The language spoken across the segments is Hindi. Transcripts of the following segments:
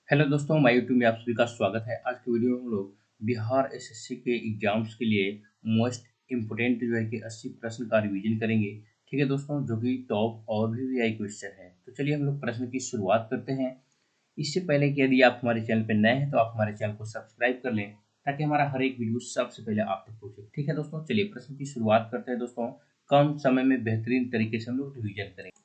हेलो दोस्तों, मैं यूट्यूब में आप सभी का स्वागत है। आज की वीडियो में हम लोग बिहार एसएससी के एग्जाम्स के लिए मोस्ट इम्पोर्टेंट जो है कि 80 प्रश्न का रिवीजन करेंगे। ठीक है दोस्तों, जो कि टॉप और भी वीआई क्वेश्चन है। तो चलिए हम लोग प्रश्न की शुरुआत करते हैं। इससे पहले कि यदि आप हमारे चैनल पर नए हैं तो आप हमारे चैनल को सब्सक्राइब कर लें, ताकि हमारा हर एक वीडियो सबसे पहले आप तक पहुंचे। ठीक है दोस्तों, चलिए प्रश्न की शुरुआत करते हैं। दोस्तों, कम समय में बेहतरीन तरीके से हम लोग रिवीजन करेंगे।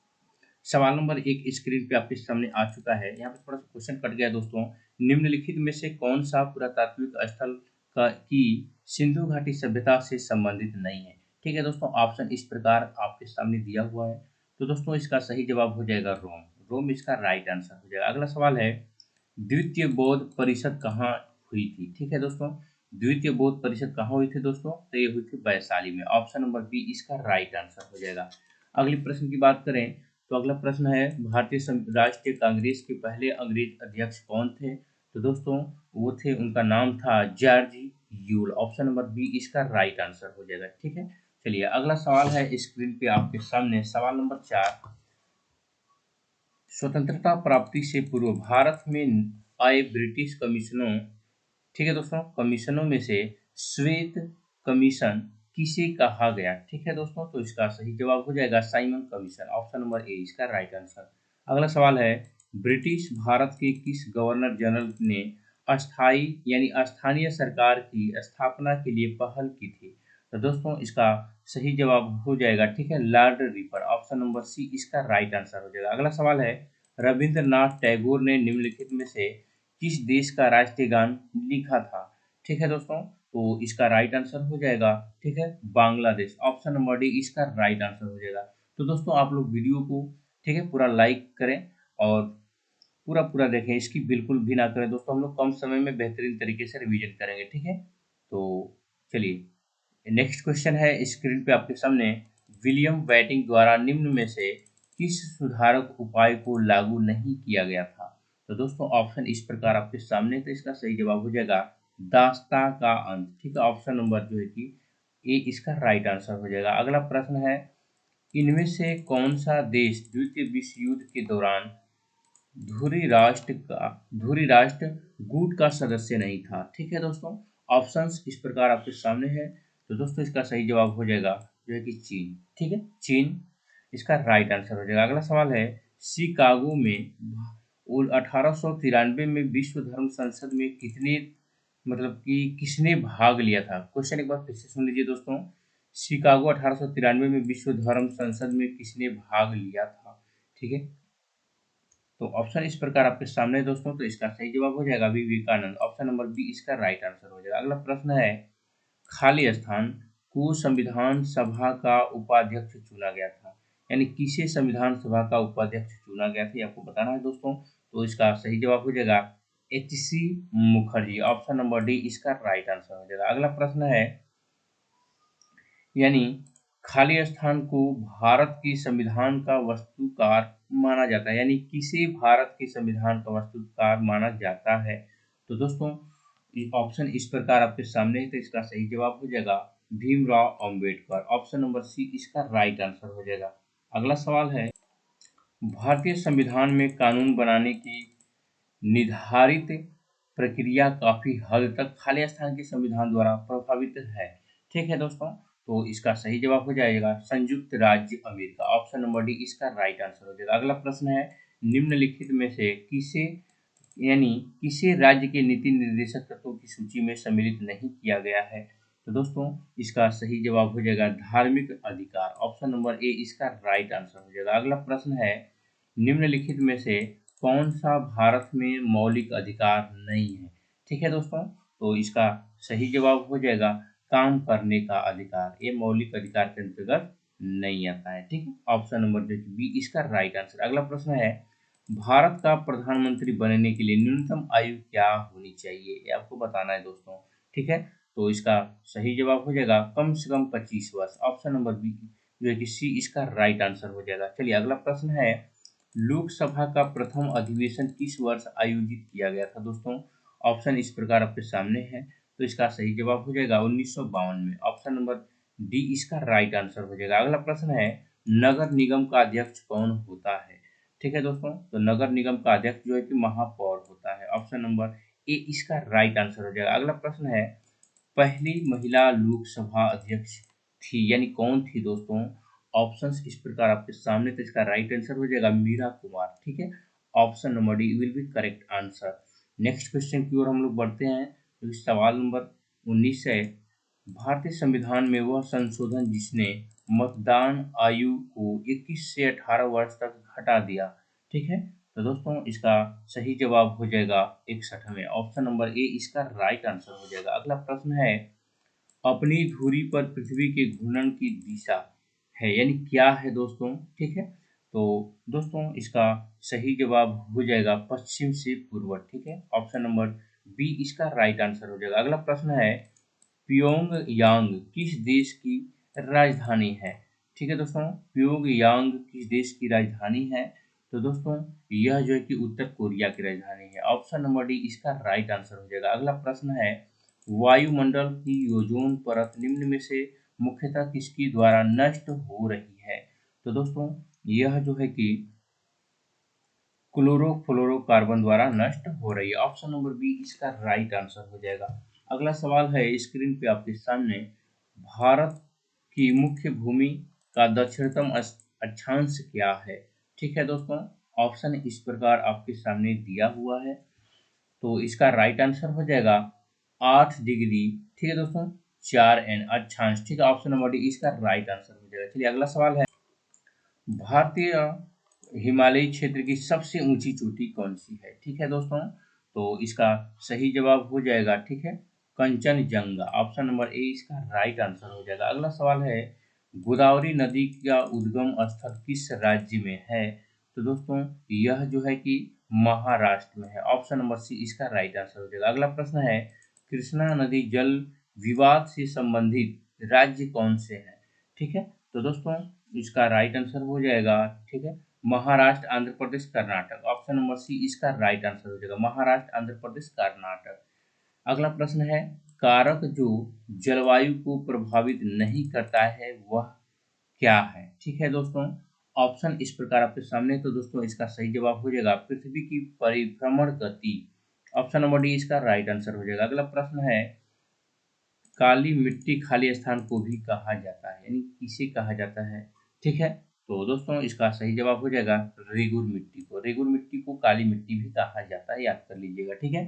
सवाल नंबर 1 स्क्रीन पे आपके सामने आ चुका है। यहाँ पे थोड़ा सा क्वेश्चन कट गया दोस्तों। निम्नलिखित में से कौन सा पुरातात्विक स्थल का की सिंधु घाटी सभ्यता से संबंधित नहीं है? ठीक है दोस्तों, ऑप्शन इस प्रकार आपके सामने दिया हुआ है। तो दोस्तों, इसका सही जवाब हो जाएगा रोम। रोम इसका राइट आंसर हो जाएगा। अगला सवाल है, द्वितीय बौद्ध परिषद कहाँ हुई थी? ठीक है दोस्तों, द्वितीय बौद्ध परिषद कहाँ हुई थी दोस्तों? तो ये हुई थी वैशाली में। ऑप्शन नंबर बी इसका राइट आंसर हो जाएगा। अगली प्रश्न की बात करें तो अगला प्रश्न है, भारतीय राष्ट्रीय कांग्रेस के पहले अंग्रेज अध्यक्ष कौन थे? तो दोस्तों, वो थे, उनका नाम था George Yule. Option number B इसका राइट आंसर हो जाएगा। ठीक है, चलिए अगला सवाल है स्क्रीन पे आपके सामने। सवाल नंबर 4, स्वतंत्रता प्राप्ति से पूर्व भारत में आए ब्रिटिश कमीशनों, ठीक है दोस्तों, कमीशनों में से श्वेत कमीशन किसे कहा गया? ठीक है दोस्तों, तो इसका सही जवाब हो जाएगा Simon commission. Option number A इसका राइट आंसर। अगला सवाल है, ब्रिटिश भारत के किस गवर्नर जनरल ने अस्थाई यानी स्थानीय सरकार की स्थापना के लिए पहल की थी? तो दोस्तों, इसका सही जवाब हो जाएगा, ठीक है, Lord Ripon. Option number C इसका राइट आंसर हो जाएगा। अगला सवाल है, रविंद्रनाथ टैगोर ने निम्नलिखित में से किस देश का राष्ट्रीय गान लिखा था? ठीक है दोस्तों, तो इसका राइट आंसर हो जाएगा, ठीक है, बांग्लादेश। ऑप्शन नंबर डी इसका राइट आंसर हो जाएगा। तो दोस्तों, आप लोग वीडियो को, ठीक है, पूरा लाइक करें और पूरा पूरा देखें, इसकी बिल्कुल भी ना करें दोस्तों। हम लोग कम समय में बेहतरीन तरीके से रिवीजन करेंगे। ठीक है, तो चलिए नेक्स्ट क्वेश्चन है स्क्रीन पे आपके सामने। विलियम बैटिंग द्वारा निम्न में से किस सुधारक उपाय को लागू नहीं किया गया था? तो दोस्तों, ऑप्शन इस प्रकार आपके सामने, तो इसका सही जवाब हो जाएगा दास्ता का अंत। ठीक है, ऑप्शन नंबर जो है कि ए इसका राइट आंसर हो जाएगा। अगला प्रश्न है, इनमें से कौन सा देश द्वितीय विश्व युद्ध के दौरान धुरी राष्ट्र गुट का सदस्य नहीं था? ठीक है दोस्तों, ऑप्शंस इस प्रकार आपके सामने है। तो दोस्तों, इसका सही जवाब हो जाएगा जो है कि चीन। ठीक है, चीन इसका राइट आंसर हो जाएगा। अगला सवाल है, शिकागो में 1893 में विश्व धर्म संसद में कितने, मतलब कि किसने भाग लिया था? क्वेश्चन एक बार फिर से सुन लीजिए दोस्तों। शिकागो 1893 में विश्व धर्म संसद में किसने भाग लिया था? ठीक है, तो ऑप्शन इस प्रकार आपके सामने है दोस्तों। तो इसका सही जवाब हो जाएगा विवेकानंद। ऑप्शन नंबर बी इसका राइट आंसर हो जाएगा। अगला प्रश्न है, खाली स्थान को संविधान सभा का उपाध्यक्ष चुना गया था, यानी किसे संविधान सभा का उपाध्यक्ष चुना गया था, ये आपको बताना है दोस्तों। तो इसका सही जवाब हो जाएगा एच.सी. मुखर्जी। ऑप्शन नंबर डी इसका राइट आंसर हो जाएगा। अगला प्रश्न है, यानी खाली स्थान को भारत के संविधान का वास्तुकार माना जाता है, यानी किसे भारत के संविधान का वास्तुकार माना जाता है? तो दोस्तों, ऑप्शन इस प्रकार आपके सामने है, तो इसका सही जवाब हो जाएगा Bhimrao Ambedkar. Option number C इसका राइट आंसर हो जाएगा। अगला सवाल है, भारतीय संविधान में कानून बनाने की निर्धारित प्रक्रिया काफी हद तक खाली स्थान के संविधान द्वारा प्रभावित है। ठीक है दोस्तों, तो इसका सही जवाब हो जाएगा संयुक्त राज्य अमेरिका। ऑप्शन नंबर डी इसका राइट आंसर हो जाएगा। अगला प्रश्न है, निम्नलिखित में से किसे राज्य के नीति निर्देशक तत्वों की सूची में सम्मिलित नहीं किया गया है? तो दोस्तों, इसका सही जवाब हो जाएगा धार्मिक अधिकार। ऑप्शन नंबर ए इसका राइट आंसर हो जाएगा। अगला प्रश्न है, निम्नलिखित में से कौन सा भारत में मौलिक अधिकार नहीं है? ठीक है दोस्तों, तो इसका सही जवाब हो जाएगा काम करने का अधिकार। ये मौलिक अधिकार के अंतर्गत नहीं आता है। ठीक है, ऑप्शन नंबर बी इसका राइट आंसर। अगला प्रश्न है, भारत का प्रधानमंत्री बनने के लिए न्यूनतम आयु क्या होनी चाहिए? ये आपको बताना है दोस्तों। ठीक है, तो इसका सही जवाब हो जाएगा कम से कम 25 वर्ष। ऑप्शन नंबर बी जो है कि सी इसका राइट आंसर हो जाएगा। चलिए अगला प्रश्न है, लोकसभा का प्रथम अधिवेशन किस वर्ष आयोजित किया गया था दोस्तों? ऑप्शन इस प्रकार आपके सामने है, तो इसका सही जवाब हो जाएगा 1952 में। ऑप्शन नंबर डी इसका राइट आंसर हो जाएगा। अगला प्रश्न है, नगर निगम का अध्यक्ष कौन होता है? ठीक है दोस्तों। तो नगर निगम का अध्यक्ष जो है कि महापौर होता है। ऑप्शन नंबर ए इसका राइट आंसर हो जाएगा। अगला प्रश्न है, पहली महिला लोकसभा अध्यक्ष थी, यानी कौन थी दोस्तों? ऑप्शंस इस प्रकार आपके सामने, तो इसका राइट आंसर हो जाएगा मीरा कुमार। ठीक है, option number D will be correct answer. Next question की ओर हम लोग बढ़ते हैं। तो सवाल नंबर 19 है, भारतीय संविधान में वह संशोधन जिसने मतदान आयु को 21 से 18 वर्ष तक घटा दिया। ठीक है, तो दोस्तों इसका सही जवाब हो जाएगा 61 में। ऑप्शन नंबर ए इसका राइट आंसर हो जाएगा। अगला प्रश्न है, अपनी धुरी पर पृथ्वी के घूर्णन की दिशा है, यानी क्या है दोस्तों? ठीक है, तो दोस्तों इसका सही जवाब हो जाएगा पश्चिम से पूर्व। ठीक है, ऑप्शन नंबर बी इसका राइट आंसर हो जाएगा। अगला प्रश्न है, प्योंगयांग किस देश की राजधानी है? ठीक है दोस्तों, प्योंगयांग किस देश की राजधानी है? तो दोस्तों यह जो है कि उत्तर कोरिया की राजधानी है। ऑप्शन नंबर डी इसका राइट आंसर हो जाएगा। अगला प्रश्न है, वायुमंडल की ओजोन परत निम्न में से मुख्यतः किसकी द्वारा नष्ट हो रही है? तो दोस्तों यह जो है कि क्लोरोफ्लोरोकार्बन द्वारा नष्ट हो रही है। ऑप्शन नंबर बी इसका राइट आंसर हो जाएगा। अगला सवाल है स्क्रीन पे आपके सामने, भारत की मुख्य भूमि का दक्षिणतम अक्षांश क्या है? ठीक है दोस्तों, ऑप्शन इस प्रकार आपके सामने दिया हुआ है। तो इसका राइट आंसर हो जाएगा 8 डिग्री। ठीक है दोस्तों, 4 N अक्षांश। ठीक है, ऑप्शन नंबर डी इसका राइट आंसर हो जाएगा। चलिए अगला सवाल है, भारतीय हिमालयी क्षेत्र की सबसे ऊंची चोटी कौन सी है? ठीक है दोस्तों, तो इसका सही जवाब हो जाएगा, ठीक है, कंचनजंगा। ऑप्शन नंबर ए इसका राइट आंसर हो जाएगा। अगला सवाल है, गोदावरी नदी का उद्गम स्थल किस राज्य में है? तो दोस्तों यह जो है कि महाराष्ट्र में है। ऑप्शन नंबर सी इसका राइट आंसर हो जाएगा। अगला प्रश्न है, कृष्णा नदी जल विवाद से संबंधित राज्य कौन से हैं? ठीक है, तो दोस्तों इसका राइट आंसर हो जाएगा, ठीक है, Maharashtra, Andhra Pradesh, Karnataka. Option number C इसका राइट आंसर हो जाएगा, महाराष्ट्र, आंध्र प्रदेश, कर्नाटक। अगला प्रश्न है, कारक जो जलवायु को प्रभावित नहीं करता है वह क्या है? ठीक है दोस्तों, ऑप्शन इस प्रकार आपके सामने, तो दोस्तों इसका सही जवाब हो जाएगा पृथ्वी की परिभ्रमण गति। ऑप्शन नंबर डी इसका राइट आंसर हो जाएगा। अगला प्रश्न है, काली मिट्टी खाली स्थान को भी कहा जाता है, यानी किसे कहा जाता है? ठीक है, तो दोस्तों इसका सही जवाब हो जाएगा रेगुर मिट्टी को। रेगुर मिट्टी को काली मिट्टी भी कहा जाता है, याद कर लीजिएगा। ठीक है,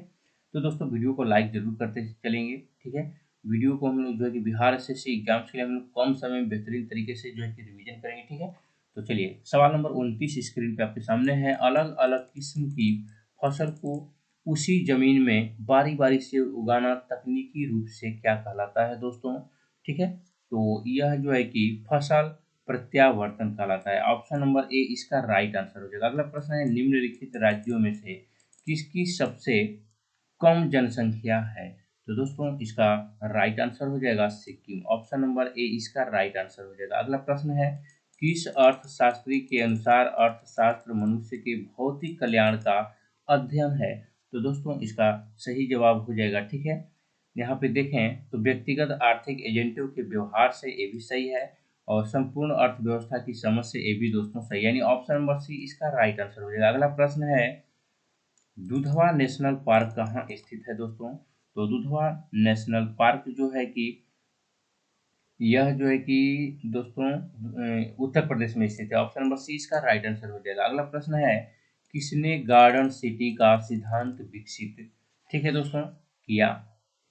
तो दोस्तों वीडियो को लाइक जरूर करते चलेंगे। ठीक है, वीडियो को हम लोग जो है कि बिहार एसएससी एग्जाम्स के लिए हम लोग कम समय में बेहतरीन तरीके से जो है कि रिवीजन करेंगे। ठीक है, तो चलिए सवाल नंबर 29 स्क्रीन पे आपके सामने है, अलग अलग किस्म की फसल को उसी जमीन में बारी बारी से उगाना तकनीकी रूप से क्या कहलाता है दोस्तों? ठीक है, तो यह जो है कि फसल प्रत्यावर्तन कहलाता है। ऑप्शन नंबर ए इसका राइट आंसर हो जाएगा। अगला प्रश्न है, निम्नलिखित राज्यों में से किसकी सबसे कम जनसंख्या है? तो दोस्तों इसका राइट आंसर हो जाएगा सिक्किम। ऑप्शन नंबर ए इसका राइट आंसर हो जाएगा। अगला प्रश्न है, किस अर्थशास्त्री के अनुसार अर्थशास्त्र मनुष्य के भौतिक कल्याण का अध्ययन है? तो दोस्तों इसका सही जवाब हो जाएगा। ठीक है, यहाँ पे देखें तो व्यक्तिगत आर्थिक एजेंटों के व्यवहार से ये भी सही है, और संपूर्ण अर्थव्यवस्था की समझ से ये भी दोस्तों सही है, यानी ऑप्शन नंबर सी इसका राइट आंसर हो जाएगा। अगला प्रश्न है, दुधवा नेशनल पार्क कहाँ स्थित है दोस्तों? तो दुधवा नेशनल पार्क जो है कि यह जो है कि दोस्तों उत्तर प्रदेश में स्थित है। ऑप्शन नंबर सी इसका राइट आंसर हो जाएगा। अगला प्रश्न है, किसने गार्डन सिटी का सिद्धांत विकसित, ठीक है दोस्तों, किया?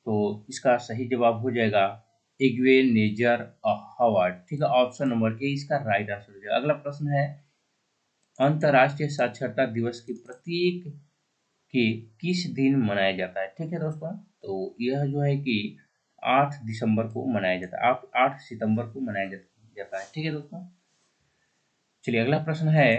तो इसका सही जवाब हो जाएगा इग्वेनेजर हॉवर्ड। ठीक है, ऑप्शन नंबर ए इसका राइट आंसर हो जाएगा। अगला प्रश्न है, अंतर्राष्ट्रीय साक्षरता दिवस के प्रतीक कि किस दिन मनाया जाता है? ठीक है दोस्तों, तो यह जो है कि 8 दिसंबर को मनाया जाता है, 8 सितंबर को मनाया जाता है। ठीक है दोस्तों, चलिए अगला प्रश्न है,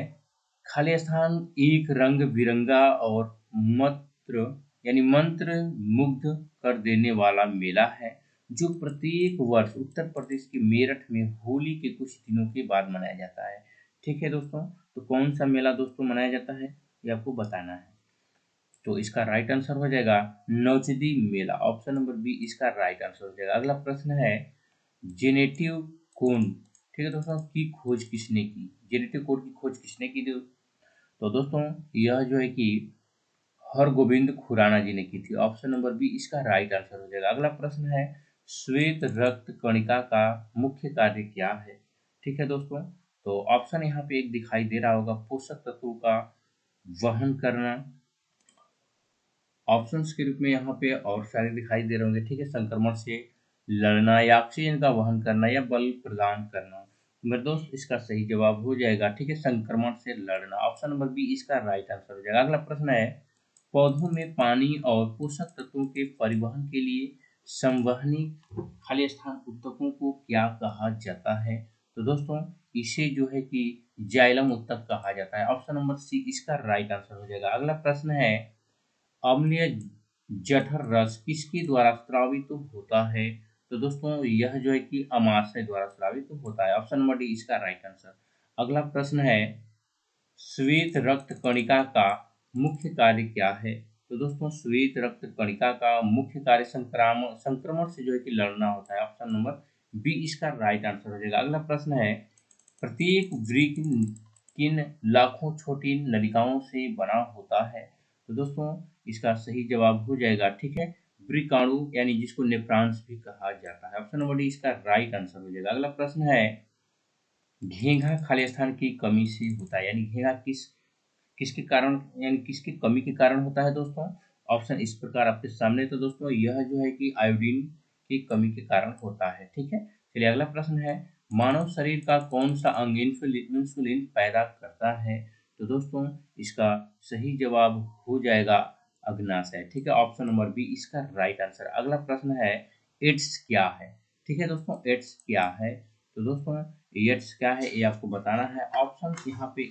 खाली स्थान एक रंग बिरंगा और मंत्र यानी मंत्र मुग्ध कर देने वाला मेला है जो प्रत्येक वर्ष उत्तर प्रदेश के मेरठ में होली के कुछ दिनों के बाद मनाया जाता है। ठीक है दोस्तों, तो कौन सा मेला दोस्तों मनाया जाता है ये आपको बताना है। तो इसका राइट आंसर हो जाएगा नौचदी मेला। ऑप्शन नंबर बी इसका राइट आंसर हो जाएगा। अगला प्रश्न है, जेनेटिव कोड, ठीक है दोस्तों, की खोज किसने की? जेनेटिव कोड की खोज किसने की? तो दोस्तों यह जो है कि हरगोविंद खुराना जी ने की थी। ऑप्शन नंबर बी इसका राइट आंसर हो जाएगा। अगला प्रश्न है, श्वेत रक्त कणिका का मुख्य कार्य क्या है? ठीक है दोस्तों, तो ऑप्शन यहाँ पे एक दिखाई दे रहा होगा, पोषक तत्वों का वहन करना। ऑप्शंस के रूप में यहाँ पे और सारे दिखाई दे रहे होंगे। ठीक है, संक्रमण से लड़ना या ऑक्सीजन का वहन करना या बल प्रदान करना। मेरे दोस्त इसका सही जवाब हो जाएगा, ठीक है, संक्रमण से लड़ना। ऑप्शन नंबर बी इसका राइट आंसर हो जाएगा। अगला प्रश्न है, पौधों में पानी और पोषक तत्वों के परिवहन के लिए संवहनी खाली स्थान ऊतकों को क्या कहा जाता है? तो दोस्तों इसे जो है कि जाइलम ऊतक कहा जाता है। ऑप्शन नंबर सी इसका राइट आंसर हो जाएगा। अगला प्रश्न है, अम्लीय जठर रस किसके द्वारा स्रावित होता है? तो दोस्तों यह जो है कि अमाशय द्वारा स्रावित होता है। ऑप्शन नंबर डी इसका राइट आंसर। अगला प्रश्न है, श्वेत रक्त कणिका का मुख्य कार्य क्या है? तो दोस्तों श्वेत रक्त कणिका का मुख्य कार्य संक्रमण से जो है कि लड़ना होता है। ऑप्शन नंबर बी इसका राइट आंसर हो जाएगा। अगला प्रश्न है, प्रत्येक वृक्क किन लाखों छोटी नलिकाओं से बना होता है? तो दोस्तों इसका सही जवाब हो जाएगा, ठीक है, वृक्काणु यानी जिसको नेफ्रॉन्स भी कहा जाता है। ऑप्शन नंबर डी इसका राइट आंसर हो जाएगा। अगला प्रश्न है, घेंघा खाली स्थान की कमी से होता है, यानी घेंघा किसके कारण यानी किसकी कमी के कारण होता है दोस्तों? ऑप्शन इस प्रकार आपके सामने। तो दोस्तों यह जो है कि आयोडीन की कमी के कारण होता है। ठीक है, चलिए अगला प्रश्न है, मानव शरीर का कौन सा अंग इंसुलिन पैदा करता है? तो दोस्तों इसका सही जवाब हो जाएगा अग्नाशय। ठीक है, ऑप्शन नंबर बी इसका राइट आंसर। अगला प्रश्न है, एड्स क्या है? ठीक है दोस्तों, एड्स क्या है? तो दोस्तों एड्स क्या है ये आपको बताना है। ऑप्शन यहाँ पे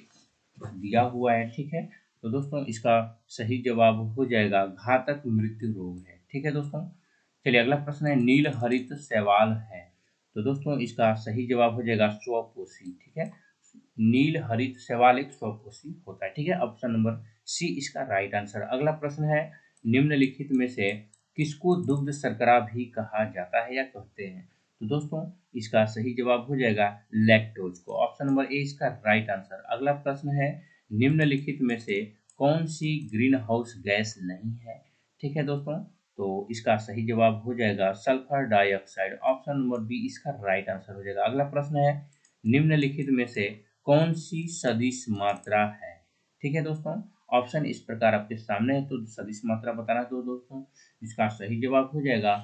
दिया हुआ है। ठीक है, तो दोस्तों इसका सही जवाब हो जाएगा घातक मृत्यु रोग है। ठीक है दोस्तों, चलिए अगला प्रश्न है, नील हरित शैवाल है? तो दोस्तों इसका सही जवाब हो जाएगा स्वपोषी। ठीक है, नील हरित शैवाल एक स्वपोषी होता है। ठीक है, ऑप्शन नंबर सी इसका राइट आंसर। अगला प्रश्न है, निम्नलिखित में से किसको दुग्ध शर्करा भी कहा जाता है या कहते हैं? तो दोस्तों इसका सही जवाब हो जाएगा लैक्टोज को। ऑप्शन नंबर ए इसका राइट आंसर। अगला प्रश्न है, निम्नलिखित में से कौन सी ग्रीन हाउस गैस नहीं है? ठीक है दोस्तों, तो इसका सही जवाब हो जाएगा sulphur dioxide. Option number B इसका राइट आंसर हो जाएगा। अगला प्रश्न है, निम्नलिखित में से कौन सी सदिश मात्रा है? ठीक है दोस्तों, ऑप्शन इस प्रकार आपके सामने है, तो सदिश मात्रा बताना। तो दोस्तों इसका सही जवाब हो जाएगा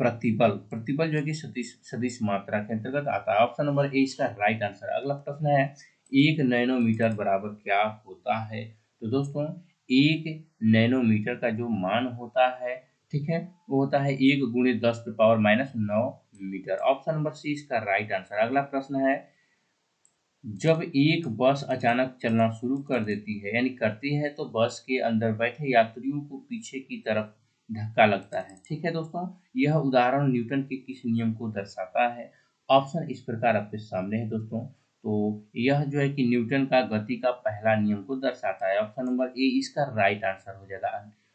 प्रतिबल। प्रतिबल जो है कि सदिश मात्रा के अंतर्गत आता है। ऑप्शन नंबर ए इसका राइट आंसर। अगला प्रश्न है, 1 नैनोमीटर बराबर क्या होता है? तो दोस्तों 1 नैनोमीटर का जो मान होता है, ठीक है, वो होता है 1 × 10⁻⁹ मीटर। ऑप्शन नंबर सी इसका राइट आंसर। अगला प्रश्न है, जब एक बस अचानक चलना शुरू कर देती है यानी करती है, तो बस के अंदर बैठे यात्रियों को पीछे की तरफ धक्का लगता है। ठीक है दोस्तों, यह उदाहरण न्यूटन के किस नियम को दर्शाता है? ऑप्शन इस प्रकार आपके सामने है दोस्तों, तो यह जो है कि न्यूटन का गति का पहला नियम को दर्शाता है। ऑप्शन नंबर ए इसका राइट आंसर हो जाएगा।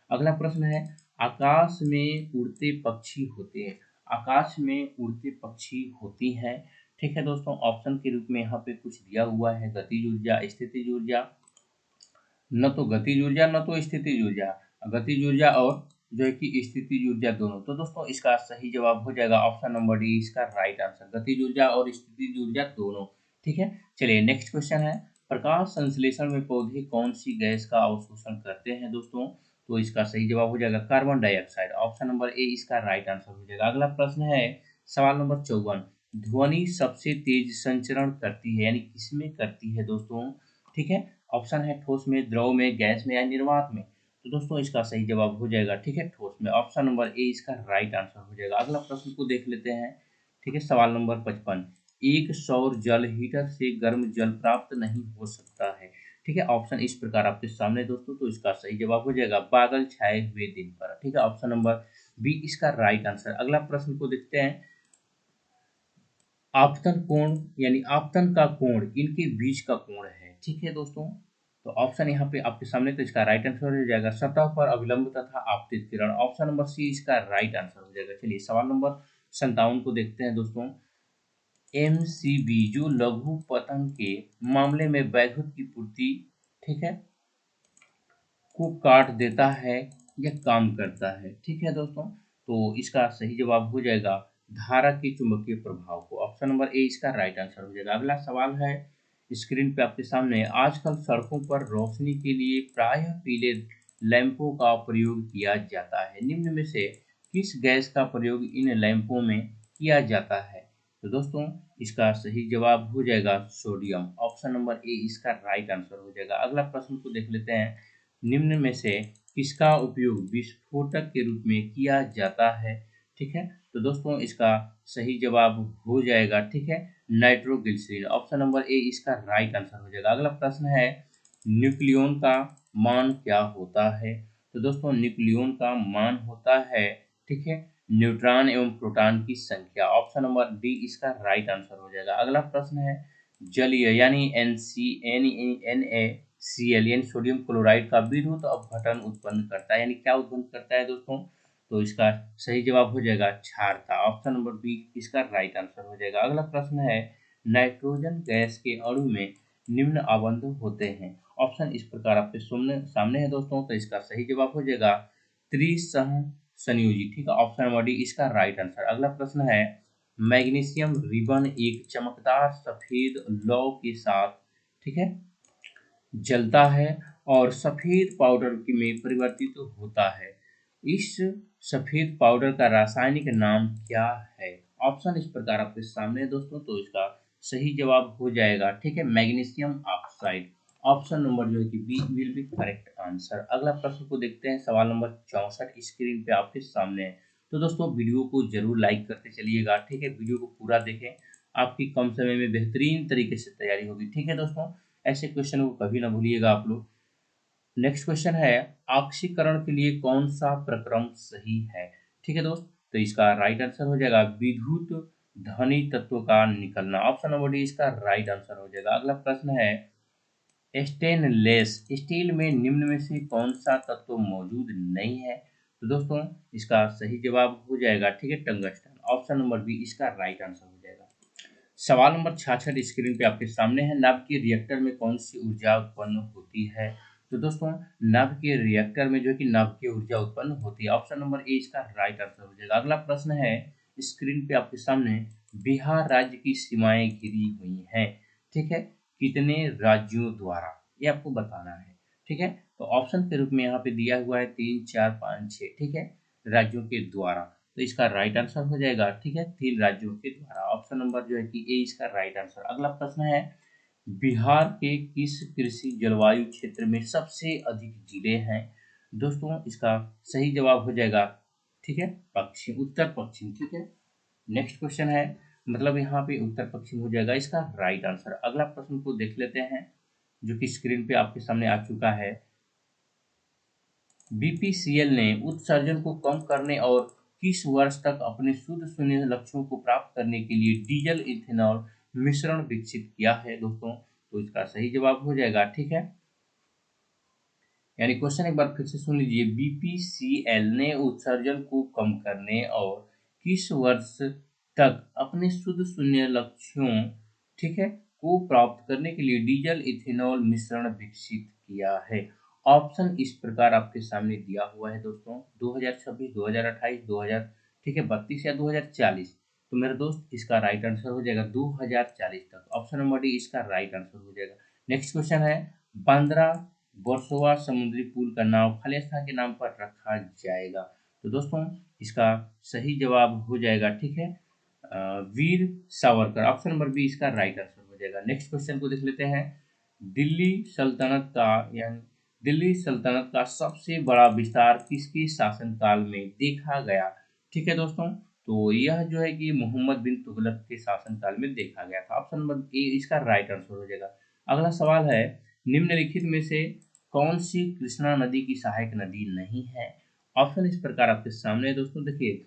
अगला प्रश्न है, आकाश में उड़ते पक्षी होते हैं, आकाश में उड़ते पक्षी होती हैं। ठीक है दोस्तों, ऑप्शन के रूप में यहाँ पे कुछ दिया हुआ है, गतिज ऊर्जा, स्थितिज ऊर्जा, न तो गतिज ऊर्जा न तो स्थितिज ऊर्जा, गतिज ऊर्जा और जो है कि स्थितिज ऊर्जा दोनों। तो दोस्तों इसका सही जवाब हो जाएगा ऑप्शन नंबर डी इसका राइट आंसर, गतिज ऊर्जा और स्थितिज ऊर्जा दोनों। ठीक है, चलिए नेक्स्ट क्वेश्चन है, प्रकाश संश्लेषण में पौधे कौन सी गैस का अवशोषण करते हैं दोस्तों? तो इसका सही जवाब हो जाएगा carbon dioxide. Option number A इसका राइट आंसर हो जाएगा। अगला प्रश्न है सवाल नंबर 54, ध्वनि सबसे तेज संचरण करती है यानी किसमें करती है दोस्तों? ठीक है, ऑप्शन है ठोस में, द्रव में, गैस में या निर्वात में। तो दोस्तों इसका सही जवाब हो जाएगा, ठीक है, ठोस में। ऑप्शन नंबर ए इसका राइट आंसर हो जाएगा। अगला प्रश्न को देख लेते हैं। ठीक है, सवाल नंबर 55, एक सौर जल हीटर से गर्म जल प्राप्त नहीं हो सकता है। ठीक है, ऑप्शन इस प्रकार आपके सामने दोस्तों, तो इसका सही जवाब हो जाएगा बादल छाए हुए दिन पर। ठीक है, ऑप्शन नंबर बी इसका राइट आंसर। अगला प्रश्न को देखते हैं, आपतन कोण यानी आपतन का कोण इनके बीच का कोण है। ठीक है दोस्तों, तो ऑप्शन यहाँ पे आपके सामने, तो इसका राइट आंसर हो जाएगा सतह पर अभिलंब तथा आपतित किरण। ऑप्शन नंबर सी इसका राइट आंसर हो जाएगा। चलिए सवाल नंबर 57 को देखते हैं दोस्तों, एमसीबी जो लघु पतन के मामले में वैद्युत की पूर्ति, ठीक है, को काट देता है या काम करता है। ठीक है दोस्तों, तो इसका सही जवाब हो जाएगा धारा के चुंबकीय प्रभाव को। ऑप्शन नंबर ए इसका राइट आंसर हो जाएगा। अगला सवाल है स्क्रीन पे आपके सामने, आजकल सड़कों पर रोशनी के लिए प्रायः पीले लैंपों का प्रयोग किया जाता है, निम्न में से किस गैस का प्रयोग इन लैंपों में किया जाता है? तो दोस्तों इसका सही जवाब हो जाएगा सोडियम। ऑप्शन नंबर ए इसका राइट आंसर हो जाएगा। अगला प्रश्न को देख लेते हैं, निम्न में से किसका उपयोग विस्फोटक के रूप में किया जाता है? ठीक है, तो दोस्तों इसका सही जवाब हो जाएगा, ठीक है, नाइट्रोग्लिसरीन। ऑप्शन नंबर ए इसका राइट आंसर हो जाएगा। अगला प्रश्न है, न्यूक्लियॉन का मान क्या होता है? तो दोस्तों न्यूक्लियॉन का मान होता है, ठीक है, न्यूट्रॉन एवं प्रोटॉन की संख्या। ऑप्शन नंबर डी इसका राइट आंसर हो जाएगा। अगला प्रश्न है, जलीय यानी NaCl यानी सोडियम क्लोराइड का विद्युत अपघटन उत्पन्न करता है, यानी क्या उत्पन्न करता है दोस्तों? तो इसका सही जवाब हो जाएगा क्षारता। ऑप्शन नंबर बी इसका राइट आंसर हो जाएगा। अगला प्रश्न है, नाइट्रोजन गैस के अणु में निम्न आबंध होते हैं। ऑप्शन इस प्रकार आपके सामने है दोस्तों, तो इसका सही जवाब हो जाएगा त्रिसह संयोजी। ठीक है, ऑप्शन नंबर डी इसका राइट आंसर। अगला प्रश्न है, मैग्नीशियम रिबन एक चमकदार सफेद लौ के साथ, ठीक है, जलता है और सफेद पाउडर में परिवर्तित होता है। इस सफेद पाउडर का रासायनिक नाम क्या है? ऑप्शन इस प्रकार आपके सामने है दोस्तों, तो इसका सही जवाब हो जाएगा, ठीक है, मैग्नीशियम ऑक्साइड। ऑप्शन नंबर जो है कि B will be correct answer. अगला प्रश्न को देखते हैं, सवाल नंबर 64 स्क्रीन पे आपके सामने है। तो दोस्तों वीडियो को जरूर लाइक करते चलिएगा, ठीक है, वीडियो को पूरा देखें, आपकी कम समय में बेहतरीन तरीके से तैयारी होगी। ठीक है दोस्तों, ऐसे क्वेश्चन को कभी ना भूलिएगा आप लोग। नेक्स्ट क्वेश्चन है, ऑक्सीकरण के लिए कौन सा प्रक्रम सही है? ठीक है दोस्त, तो इसका राइट आंसर हो जाएगा विद्युत धनी तत्व का निकलना। ऑप्शन नंबर डी इसका राइट आंसर हो जाएगा। अगला प्रश्न है, स्टेनलेस स्टील में निम्न में से कौन सा तत्व मौजूद नहीं है? तो दोस्तों इसका सही जवाब हो जाएगा, ठीक है, टंगस्टन। ऑप्शन नंबर बी इसका राइट आंसर हो जाएगा। सवाल नंबर 66 स्क्रीन पे आपके सामने है, नाभिकीय रिएक्टर में कौन सी ऊर्जा उत्पन्न होती है? तो दोस्तों नाभिकीय रिएक्टर में जो है कि नाभिकीय ऊर्जा उत्पन्न होती है। ऑप्शन नंबर ए इसका राइट आंसर हो जाएगा। अगला प्रश्न है स्क्रीन पे आपके सामने, बिहार राज्य की सीमाएं घिरी हुई हैं, ठीक है, कितने राज्यों द्वारा, ये आपको बताना है। ठीक है, तो ऑप्शन के रूप में यहाँ पे दिया हुआ है 3, 4, 5, 6, ठीक है, राज्यों के द्वारा। तो इसका राइट आंसर हो जाएगा, ठीक है, 3 राज्यों के द्वारा। ऑप्शन नंबर जो है कि ए इसका राइट आंसर। अगला प्रश्न है, बिहार के किस कृषि जलवायु क्षेत्र में सबसे अधिक जिले हैं? दोस्तों इसका सही जवाब हो जाएगा, ठीक है, पश्चिम, उत्तर पश्चिम। ठीक है, नेक्स्ट क्वेश्चन है, मतलब यहाँ पे उत्तर पश्चिम हो जाएगा इसका राइट आंसर। अगला प्रश्न को देख लेते हैं जो कि स्क्रीन पे आपके सामने आ चुका है। बीपीसीएल ने उत्सर्जन को कम करने और किस वर्ष तक अपने शुद्ध शून्य लक्ष्यों को प्राप्त करने के लिए डीजल इथेनॉल मिश्रण विकसित किया है दोस्तों? तो इसका सही जवाब हो जाएगा, ठीक है, यानी क्वेश्चन एक बार फिर से सुन लीजिए, बीपीसीएल ने उत्सर्जन को कम करने और किस वर्ष तक अपने शुद्ध शून्य लक्ष्यों, ठीक है, को प्राप्त करने के लिए डीजल इथेनॉल मिश्रण विकसित किया है? ऑप्शन इस प्रकार आपके सामने दिया हुआ है दोस्तों, 2026, 2028, 2000, ठीक है, 32 या 2040। तो मेरे दोस्त इसका राइट आंसर हो जाएगा 2040 तक। ऑप्शन नंबर डी इसका राइट आंसर हो जाएगा। नेक्स्ट क्वेश्चन है, बांद्रा वर्सोवा समुद्री पुल का नाम खालिस्तान के नाम पर रखा जाएगा? तो दोस्तों इसका सही जवाब हो जाएगा, ठीक है, Veer Savarkar. Option number B इसका राइट आंसर हो जाएगा। नेक्स्ट क्वेश्चन को देख लेते हैं, दिल्ली सल्तनत का यानी दिल्ली सल्तनत का सबसे बड़ा विस्तार किसके शासनकाल में देखा गया? ठीक है दोस्तों, तो यह जो है कि मोहम्मद बिन तुगलक के शासनकाल में देखा गया था। ऑप्शन नंबर ए इसका राइट आंसर हो जाएगा। अगला सवाल है, निम्नलिखित में से कौन सी कृष्णा नदी की सहायक नदी नहीं है? ऑप्शन इस प्रकार आपके सामने है दोस्तों, देखिए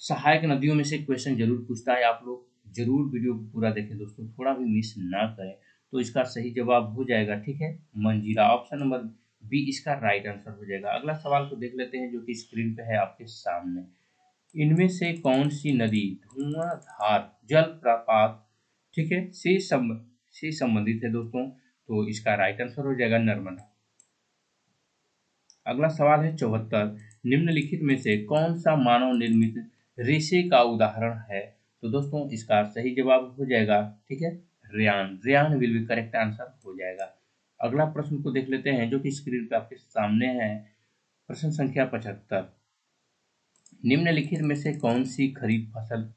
सहायक नदियों में से क्वेश्चन जरूर पूछता है, आप लोग जरूर वीडियो को पूरा देखें दोस्तों, थोड़ा भी मिस ना करें। तो इसका सही जवाब हो जाएगा, ठीक है, मंजीरा। ऑप्शन नंबर बी इसका राइट आंसर हो जाएगा। अगला सवाल को देख लेते हैं जो कि स्क्रीन पे है आपके सामने, इनमें से कौन सी नदी धुआंधार जलप्रपात ठीक है, से संबंधित है दोस्तों, तो इसका राइट आंसर हो जाएगा नर्मदा। अगला सवाल है 74, निम्नलिखित में से कौन सा मानव निर्मित रेशे का उदाहरण है? तो दोस्तों इसका सही जवाब हो जाएगा, ठीक है, Ryan. Ryan will be correct answer हो जाएगा। अगला प्रश्न को देख लेते हैं जो कि स्क्रीन पे आपके सामने है। प्रश्न संख्या 75, निम्नलिखित में से कौन सी खरीफ फसल,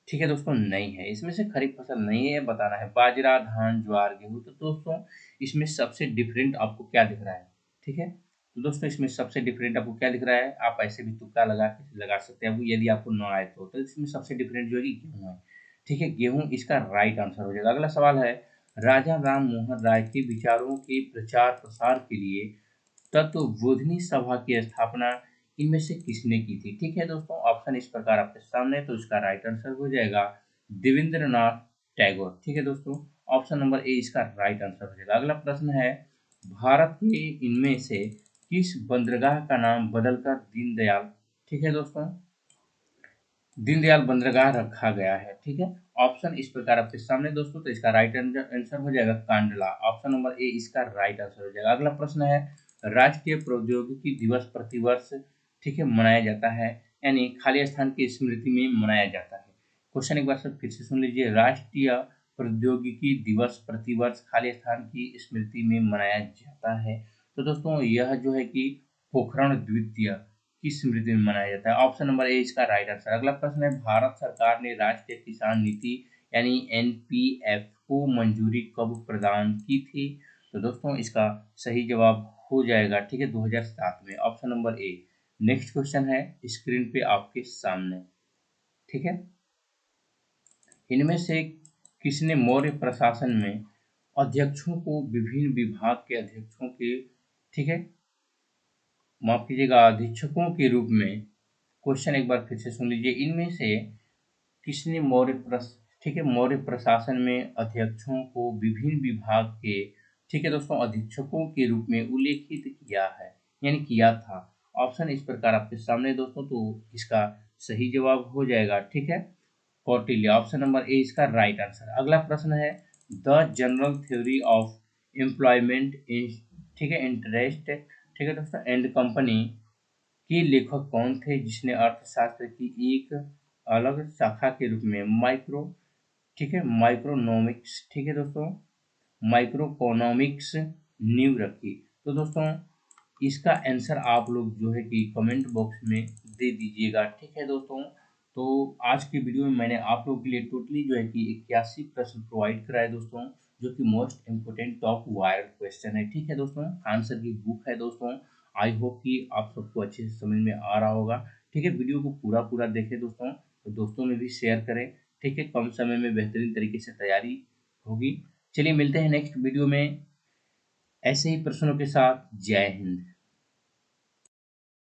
ठीक है दोस्तों, नहीं है? इसमें से खरीफ फसल नहीं है बताना है। बाजरा, धान, ज्वार, गेहूं। तो दोस्तों इसमें सबसे डिफरेंट आपको क्या दिख रहा है? ठीक है, तो दोस्तों इसमें सबसे डिफरेंट आपको क्या दिख रहा है? आप ऐसे भी तुक्का लगा सकते हैं यदि आपको न आए तो इसमें सबसे डिफरेंट जो है कि गेहूं है। ठीक है, गेहूं इसका राइट आंसर हो जाएगा। अगला सवाल है, राजा राम मोहन राय के विचारों के प्रचार प्रसार के लिए तत्वबोधिनी सभा की स्थापना इनमें से किसने की थी? ठीक है दोस्तों, ऑप्शन इस प्रकार आपके सामने, तो इसका राइट आंसर हो जाएगा देवेंद्रनाथ टैगोर। ठीक है दोस्तों, ऑप्शन नंबर ए इसका राइट आंसर हो जाएगा। अगला प्रश्न है, भारत के इनमें से किस बंदरगाह का नाम बदलकर दीनदयाल, ठीक है दोस्तों, दीनदयाल बंदरगाह रखा गया है? ठीक है, ऑप्शन इस प्रकार आपके सामने दोस्तों, तो इसका राइट आंसर हो जाएगा कांडला। ऑप्शन नंबर ए इसका राइट आंसर हो जाएगा। अगला प्रश्न है, राष्ट्रीय प्रौद्योगिकी दिवस प्रतिवर्ष, ठीक है, मनाया जाता है, यानी खाली स्थान की स्मृति में मनाया जाता है। क्वेश्चन एक बार सब फिर से सुन लीजिए, राष्ट्रीय प्रौद्योगिकी दिवस प्रतिवर्ष खाली स्थान की स्मृति में मनाया जाता है। तो दोस्तों यह जो है कि पोखरण द्वितीय की स्मृति में मनाया जाता है। ऑप्शन नंबर ए इसका राइट आंसर। अगला प्रश्न है, भारत सरकार ने राष्ट्रीय किसान नीति यानी एनपीएफ को मंजूरी कब प्रदान की थी? तो दोस्तों इसका सही जवाब हो जाएगा, ठीक है, 2007 में। Option number A. Next question है स्क्रीन पे आपके सामने, ठीक है, इनमें से किसने मौर्य प्रशासन में अध्यक्षों को विभिन्न विभाग के अध्यक्षों के, ठीक है, माफ कीजिएगा, अधीक्षकों के रूप में, क्वेश्चन एक बार फिर से सुन लीजिए, इनमें से किसने ठीक है, मौर्य प्रशासन में अध्यक्षों को विभिन्न विभाग के, ठीक है दोस्तों, अधीक्षकों के रूप में उल्लेखित किया है, यानी किया था? ऑप्शन इस प्रकार आपके सामने दोस्तों, तो इसका सही जवाब हो जाएगा, ठीक है, कौटिल्य। ऑप्शन नंबर ए इसका राइट आंसर। अगला प्रश्न है, the general theory of employment, ठीक है, इंटरेस्ट, ठीक है दोस्तों, एंड कंपनी के लेखक कौन थे जिसने अर्थशास्त्र की एक अलग शाखा के रूप में ठीक है, माइक्रोनॉमिक्स, ठीक है दोस्तों, माइक्रोइकोनॉमिक्स नींव रखी? तो दोस्तों इसका आंसर आप लोग जो है कि कमेंट बॉक्स में दे दीजिएगा, ठीक है दोस्तों। तो आज की वीडियो में मैंने आप लोगों के लिए टोटली जो है कि 81 प्रश्न प्रोवाइड कराए दोस्तों, जो कि most important top viral question है, ठीक है दोस्तों, आंसर की बुक है दोस्तों। आई होप कि आप सबको अच्छे से समझ में आ रहा होगा, ठीक है। वीडियो को पूरा पूरा देखें दोस्तों, तो दोस्तों में भी शेयर करें, ठीक है, कम समय में बेहतरीन तरीके से तैयारी होगी। चलिए मिलते हैं नेक्स्ट वीडियो में ऐसे ही प्रश्नों के साथ। जय हिंद।